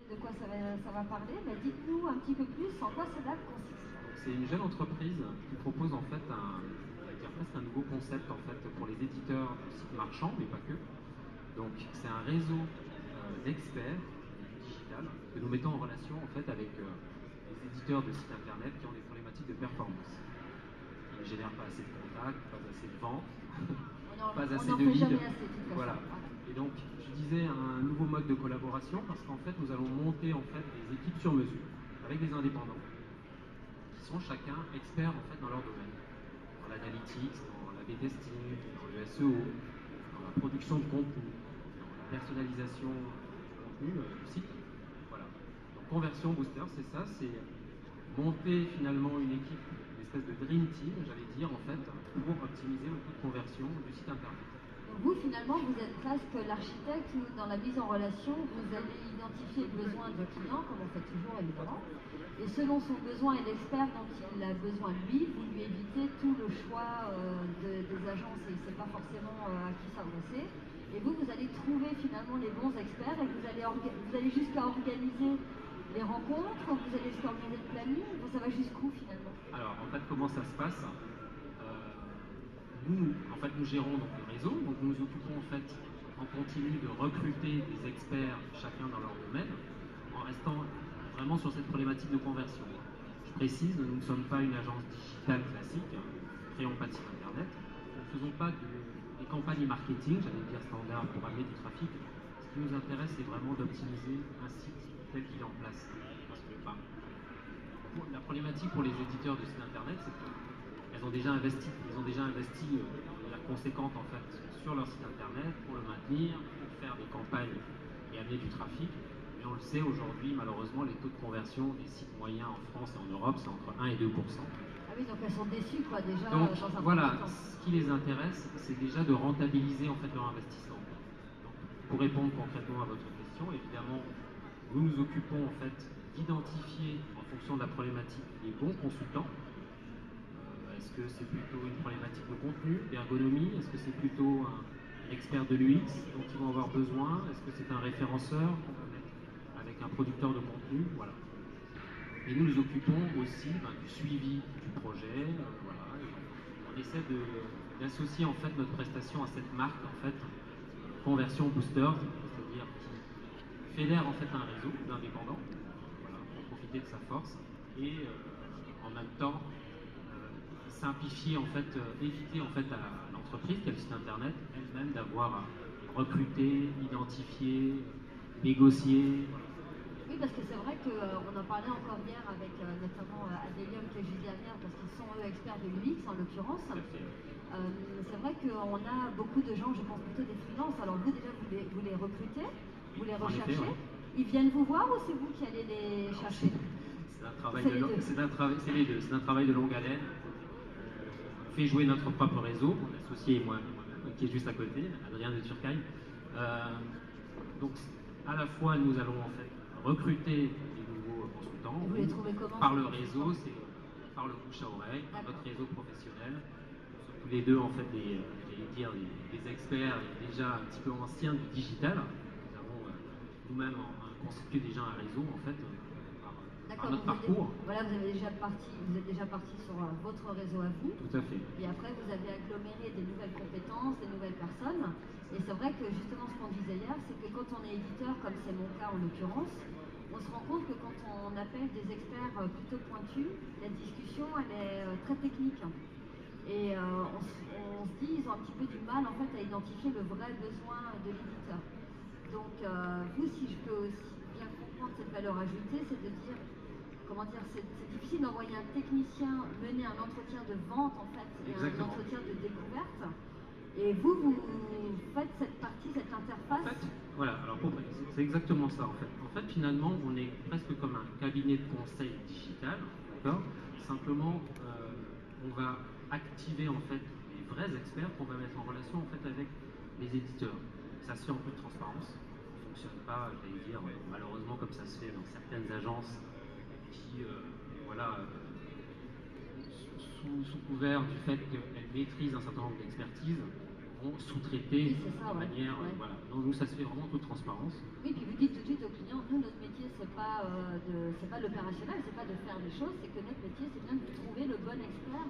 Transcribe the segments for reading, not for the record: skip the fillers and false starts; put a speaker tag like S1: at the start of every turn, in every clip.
S1: De quoi ça va parler, mais dites-nous un petit peu plus en quoi cela consiste.
S2: C'est une jeune entreprise qui propose en fait on va dire presque un nouveau concept en fait pour les éditeurs de sites marchands, mais pas que. Donc c'est un réseau d'experts du digital que nous mettons en relation en fait avec les éditeurs de sites internet qui ont des problématiques de performance. Ils ne génèrent pas assez de contacts, pas assez de ventes, pas
S1: On
S2: assez
S1: n'en
S2: de
S1: fait
S2: leads.
S1: jamais assez, de toute façon.
S2: Voilà. Et donc, je disais un nouveau mode de collaboration parce qu'en fait, nous allons monter en fait des équipes sur mesure avec des indépendants qui sont chacun experts en fait dans leur domaine, dans l'analytics, dans la B-testing, dans le SEO, dans la production de contenu, dans la personnalisation du contenu du site. Voilà. Donc, Conversion Booster, c'est ça, c'est monter finalement une équipe, une espèce de dream team, j'allais dire en fait, pour optimiser le taux de conversion du site internet.
S1: Donc vous, finalement, vous êtes presque l'architecte où, dans la mise en relation, vous allez identifier le besoin du client, comme on fait toujours évidemment, et selon son besoin et l'expert dont il a besoin lui, vous lui évitez tout le choix des agences et c'est pas forcément à qui s'adresser. Et vous allez trouver finalement les bons experts et vous allez jusqu'à organiser les rencontres, vous allez jusqu'à organiser le planning, ça va jusqu'où finalement?
S2: Alors en fait, comment ça se passe nous gérons donc le réseau, donc nous nous occupons en fait en continu de recruter des experts chacun dans leur domaine, en restant vraiment sur cette problématique de conversion. Je précise, nous ne sommes pas une agence digitale classique, nous ne créons pas de site internet, nous ne faisons pas des campagnes marketing, j'allais dire standard pour amener du trafic. Ce qui nous intéresse, c'est vraiment d'optimiser un site tel qu'il est en place. Parce que, la problématique pour les éditeurs de sites internet, c'est qu'ils ont déjà investi, de manière conséquente en fait sur leur site internet pour le maintenir, pour faire des campagnes et amener du trafic. Mais on le sait aujourd'hui, malheureusement, les taux de conversion des sites moyens en France et en Europe, c'est entre 1 et 2 %.
S1: Ah oui, donc elles sont déçues quoi déjà.
S2: Donc
S1: dans un
S2: voilà,
S1: premier temps.
S2: ce qui les intéresse, c'est déjà de rentabiliser en fait leur investissement. Donc, pour répondre concrètement à votre question, évidemment, nous nous occupons en fait d'identifier en fonction de la problématique les bons consultants. Est-ce que c'est plutôt une problématique de contenu, d'ergonomie? Est-ce que c'est plutôt un expert de l'UX dont ils vont avoir besoin? Est-ce que c'est un référenceur qu'on peut mettre avec un producteur de contenu? Voilà. Et nous nous occupons aussi du suivi du projet. Voilà. On essaie d'associer en fait notre prestation à cette marque en fait Conversion Boosters, c'est-à-dire qui fédère en fait un réseau d'indépendants, voilà, pour profiter de sa force et en même temps simplifier en fait, éviter en fait à l'entreprise qui a le site internet elle-même d'avoir à recruter, identifier, négocier.
S1: Oui, parce que c'est vrai qu'on en parlait encore hier avec notamment Adelium et Julia Verne, parce qu'ils sont eux experts de l'UX en l'occurrence. C'est vrai qu'on a beaucoup de gens, je pense plutôt des freelances. Alors vous déjà, vous les recrutez, vous les recherchez.
S2: Effet, ouais.
S1: Ils viennent vous voir ou c'est vous qui allez les chercher?
S2: C'est un travail c'est les deux. C'est un travail de longue haleine. On fait jouer notre propre réseau, mon associé et moi-même, qui est juste à côté, Adrien de Turcaille. Donc à la fois nous allons en fait recruter des nouveaux consultants.
S1: Vous les trouvez comment?
S2: Par le réseau, c'est par le bouche à oreille, par notre réseau professionnel. Nous sommes tous les deux en fait des experts déjà un petit peu anciens du digital. Nous avons nous-mêmes constitué déjà un réseau en fait par notre parcours.
S1: Voilà, vous êtes déjà parti sur votre réseau à vous.
S2: Tout à fait.
S1: Et après, vous avez aggloméré des nouvelles compétences, des nouvelles personnes. Et c'est vrai que justement, ce qu'on disait hier, c'est que quand on est éditeur, comme c'est mon cas en l'occurrence, on se rend compte que quand on appelle des experts plutôt pointus, la discussion, elle est très technique. Et on se dit, ils ont un petit peu du mal en fait à identifier le vrai besoin de l'éditeur. Donc vous, si je peux aussi bien comprendre cette valeur ajoutée, c'est de dire, comment dire, c'est difficile d'envoyer un technicien mener un entretien de vente en fait, et un entretien de découverte. Et vous faites cette partie, cette interface.
S2: En fait, voilà, alors c'est exactement ça en fait. En fait, finalement, on est presque comme un cabinet de conseil digital, d'accord? Simplement, on va activer en fait les vrais experts qu'on va mettre en relation en fait avec les éditeurs. Ça se fait en toute transparence. On ne fonctionne pas, j'allais dire, malheureusement comme ça se fait dans certaines agences qui, voilà, sous couvert du fait qu'elles maîtrisent un certain nombre d'expertises, seront sous-traités
S1: Oui, c'est ça,
S2: de
S1: ouais.
S2: manière.
S1: Ouais.
S2: Voilà. Donc nous, ça se fait vraiment en toute transparence.
S1: Oui, puis vous dites tout de suite aux clients, nous, notre métier, c'est pas de l'opérationnel, c'est pas de faire des choses, c'est que notre métier, c'est bien de trouver le bon expert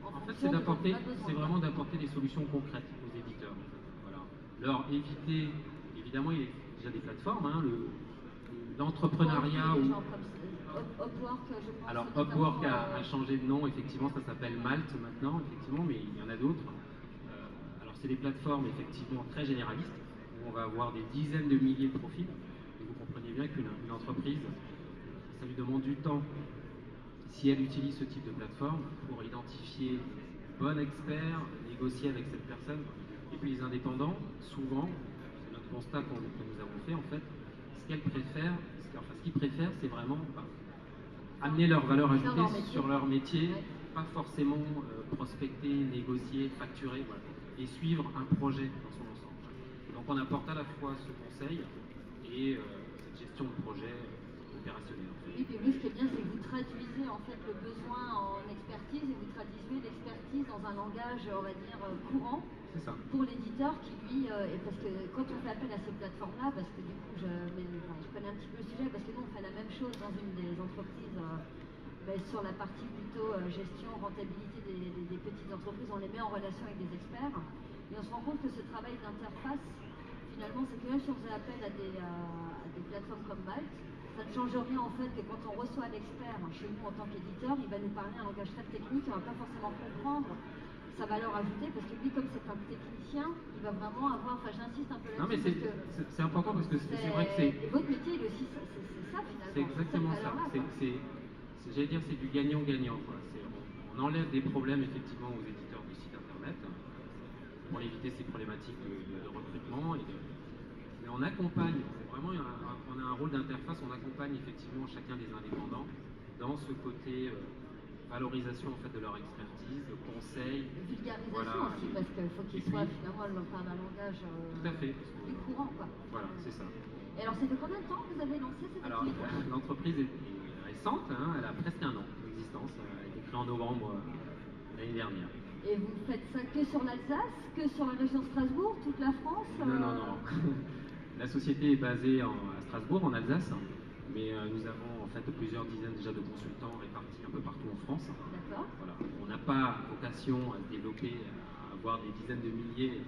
S2: En fait,
S1: fonction
S2: c'est
S1: de votre
S2: d'apporter,
S1: vrai besoin.
S2: c'est vraiment d'apporter des solutions concrètes aux éditeurs. Voilà. Leur éviter, évidemment, il y a déjà des plateformes, hein, l'entrepreneuriat
S1: Des
S2: ou
S1: gens comme ça. Upwork, je pense.
S2: alors
S1: notamment,
S2: Upwork a changé de nom, effectivement, ça s'appelle Malte maintenant, effectivement, mais il y en a d'autres. Alors c'est des plateformes effectivement très généralistes où on va avoir des dizaines de milliers de profils. Et vous comprenez bien qu'une entreprise, ça lui demande du temps si elle utilise ce type de plateforme pour identifier le bon expert, négocier avec cette personne. Et puis les indépendants, souvent, c'est notre constat que nous avons fait en fait, ce qu'elles préfèrent, ce qu'ils préfèrent, c'est vraiment amener leur valeur ajoutée sur leur métier, pas forcément prospecter, négocier, facturer, voilà, et suivre un projet dans son ensemble. Donc on apporte à la fois ce conseil et cette gestion de projet opérationnel.
S1: Oui, puis vous, ce qui est bien, c'est que vous traduisez en fait le besoin en expertise et vous traduisez l'expertise dans un langage, on va dire, courant.
S2: C'est ça.
S1: Pour l'éditeur qui lui, et parce que quand on fait appel à ces plateformes-là, parce que du coup je connais un petit peu le sujet, parce que nous on fait la même chose dans une des entreprises, sur la partie plutôt gestion, rentabilité des petites entreprises, on les met en relation avec des experts, et on se rend compte que ce travail d'interface, finalement, c'est que même si on faisait appel à des plateformes comme Malte, ça ne change rien en fait que quand on reçoit l'expert chez nous en tant qu'éditeur, il va nous parler un langage très technique et on ne va pas forcément comprendre sa valeur ajoutée, parce que lui, comme c'est un technicien, il va vraiment avoir, enfin j'insiste un peu là-dessus.
S2: Non mais c'est important parce que c'est vrai que c'est...
S1: Et votre métier, aussi, c'est ça finalement.
S2: C'est exactement ça. J'allais dire c'est du gagnant-gagnant. On enlève des problèmes effectivement aux éditeurs de sites internet pour éviter ces problématiques de recrutement. Mais on accompagne, vraiment on a un rôle d'interface, on accompagne effectivement chacun des indépendants dans ce côté... valorisation en fait de leur expertise, de conseil.
S1: Vulgarisation
S2: voilà,
S1: aussi, parce qu'il faut qu'ils soient finalement par un langage
S2: tout à fait.
S1: plus courant. Quoi.
S2: Voilà, c'est ça.
S1: Et alors, c'était combien de temps que vous avez lancé cette activité?
S2: L'entreprise est récente, hein, elle a presque un an d'existence. Elle a été créée en novembre l'année dernière.
S1: Et vous faites ça que sur l'Alsace, que sur la région de Strasbourg, toute la France?
S2: Non. La société est basée à Strasbourg, en Alsace. Mais nous avons en fait plusieurs dizaines déjà de consultants répartis un peu partout en France.
S1: D'accord.
S2: Voilà. On n'a pas vocation à se développer, à avoir des dizaines de milliers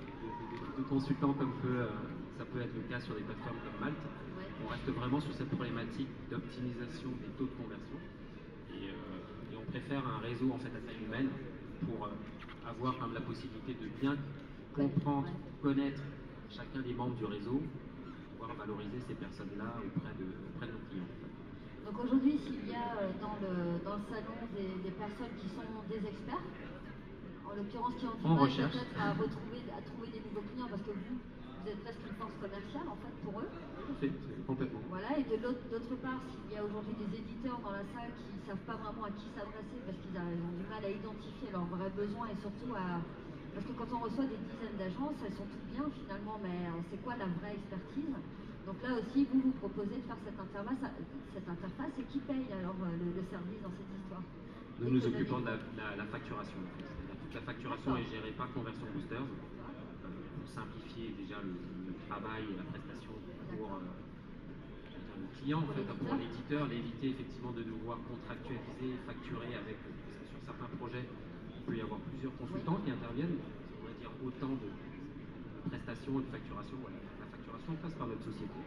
S2: de consultants comme ça peut être le cas sur des plateformes comme Malte.
S1: Ouais.
S2: On reste vraiment sur cette problématique d'optimisation des taux de conversion. Et on préfère un réseau en fait à taille humaine pour avoir quand même la possibilité de bien comprendre, connaître chacun des membres du réseau, valoriser ces personnes-là auprès de nos clients.
S1: Donc aujourd'hui, s'il y a dans le salon des personnes qui sont des experts, en l'occurrence qui ont du mal peut-être à trouver des nouveaux clients, parce que vous êtes presque une force commerciale en fait pour eux.
S2: C'est complètement.
S1: Voilà, et d'autre part, s'il y a aujourd'hui des éditeurs dans la salle qui ne savent pas vraiment à qui s'adresser parce qu'ils ont du mal à identifier leurs vrais besoins et surtout parce que quand on reçoit des dizaines d'agences, elles sont toutes bien finalement, mais c'est quoi la vraie expertise? Donc là aussi, vous proposez de faire cette interface et qui paye alors le service dans cette histoire?
S2: Nous nous occupons de la facturation. En fait. Toute la facturation est gérée par Conversion Boosters pour simplifier déjà le travail et la prestation pour le client, en fait, pour l'éditeur, l'éviter effectivement de devoir contractualiser, facturer avec, parce que sur certains projets, il peut y avoir plusieurs consultants qui interviennent, on va dire autant de prestations et de facturation. Voilà. La facturation passe par notre société.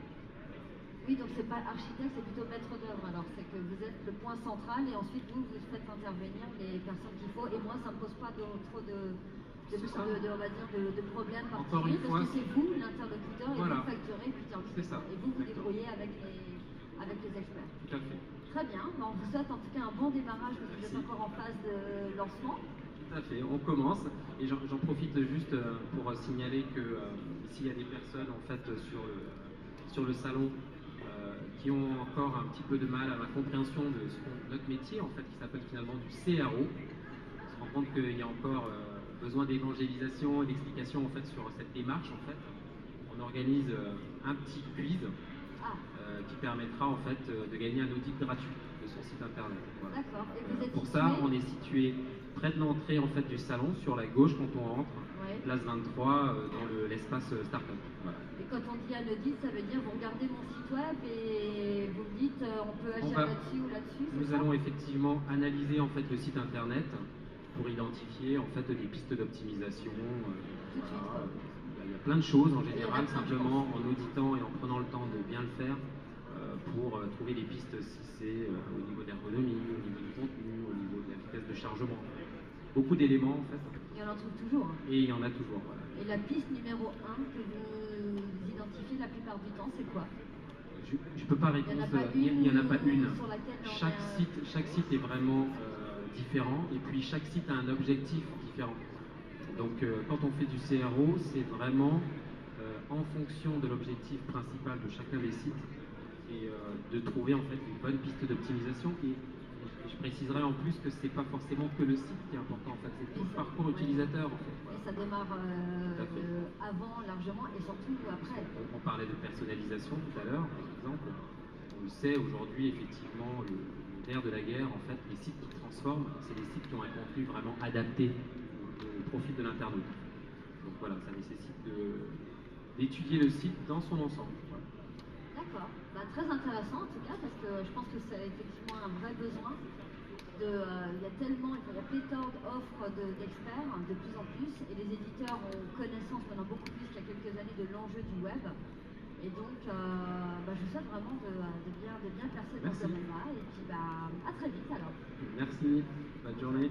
S1: Oui, donc c'est pas architecte, c'est plutôt maître d'œuvre. Alors c'est que vous êtes le point central et ensuite vous faites intervenir les personnes qu'il faut. Et moi, ça ne me pose pas trop de problèmes particuliers parce que c'est vous l'interlocuteur et vous facturez puis et vous débrouillez avec les experts.
S2: Tout à fait.
S1: Très bien. On vous souhaite en tout cas un bon démarrage parce que vous êtes encore en phase de lancement.
S2: Tout à fait. On commence et j'en profite juste pour signaler que s'il y a des personnes en fait sur le salon qui ont encore un petit peu de mal à la compréhension de notre métier, en fait, qui s'appelle finalement du CRO. On se rend compte qu'il y a encore besoin d'évangélisation et d'explication en fait, sur cette démarche. En fait. On organise un petit quiz qui permettra en fait, de gagner un audit gratuit de son site internet. Voilà.
S1: D'accord. Et vous êtes
S2: pour ça, on est situé près de l'entrée en fait du salon, sur la gauche quand on rentre,
S1: Ouais.
S2: place 23, dans l'espace startup. Voilà.
S1: Et quand on dit un audit, ça veut dire vous regardez mon site web et vous me dites on peut agir
S2: va-
S1: là-dessus ou là-dessus.
S2: Nous allons effectivement analyser en fait le site internet pour identifier en fait des pistes d'optimisation.
S1: Tout de suite,
S2: Voilà.
S1: quoi.
S2: Il y a plein de choses en
S1: Il y en a
S2: général,
S1: plein, je
S2: simplement en auditant et en prenant le temps de bien le faire pour trouver des pistes si c'est au niveau de l'ergonomie, au niveau du contenu, au niveau de la vitesse de chargement. Beaucoup d'éléments en fait,
S1: Et on en trouve toujours.
S2: et il y en a toujours. Voilà.
S1: Et la piste numéro 1 que vous identifiez la plupart du temps, c'est quoi?
S2: Je ne peux pas
S1: Il n'y en
S2: répondre,
S1: a pas
S2: il n'y en a pas une.
S1: sur laquelle on
S2: Chaque site est vraiment différent et puis chaque site a un objectif différent. Donc quand on fait du CRO, c'est vraiment en fonction de l'objectif principal de chacun des sites et de trouver en fait une bonne piste d'optimisation. Et je préciserai en plus que c'est pas forcément que le site qui est important, en fait, c'est tout le parcours utilisateur. En fait.
S1: Et ça démarre avant largement et surtout après.
S2: On parlait de personnalisation tout à l'heure, par exemple. On le sait aujourd'hui, effectivement, le nerf de la guerre, en fait, les sites qui transforment, c'est les sites qui ont un contenu vraiment adapté au profil de l'internaute. Donc voilà, ça nécessite d'étudier le site dans son ensemble. Voilà.
S1: D'accord, très intéressant en tout cas parce que je pense que c'est effectivement un vrai besoin. Il y a tellement, il y a pléthore d'offres d'experts de plus en plus et les éditeurs ont connaissance maintenant beaucoup plus qu'il y a quelques années de l'enjeu du web. Et donc, je vous souhaite vraiment de bien percer dans ce domaine-là et puis à très vite alors.
S2: Merci, bonne journée.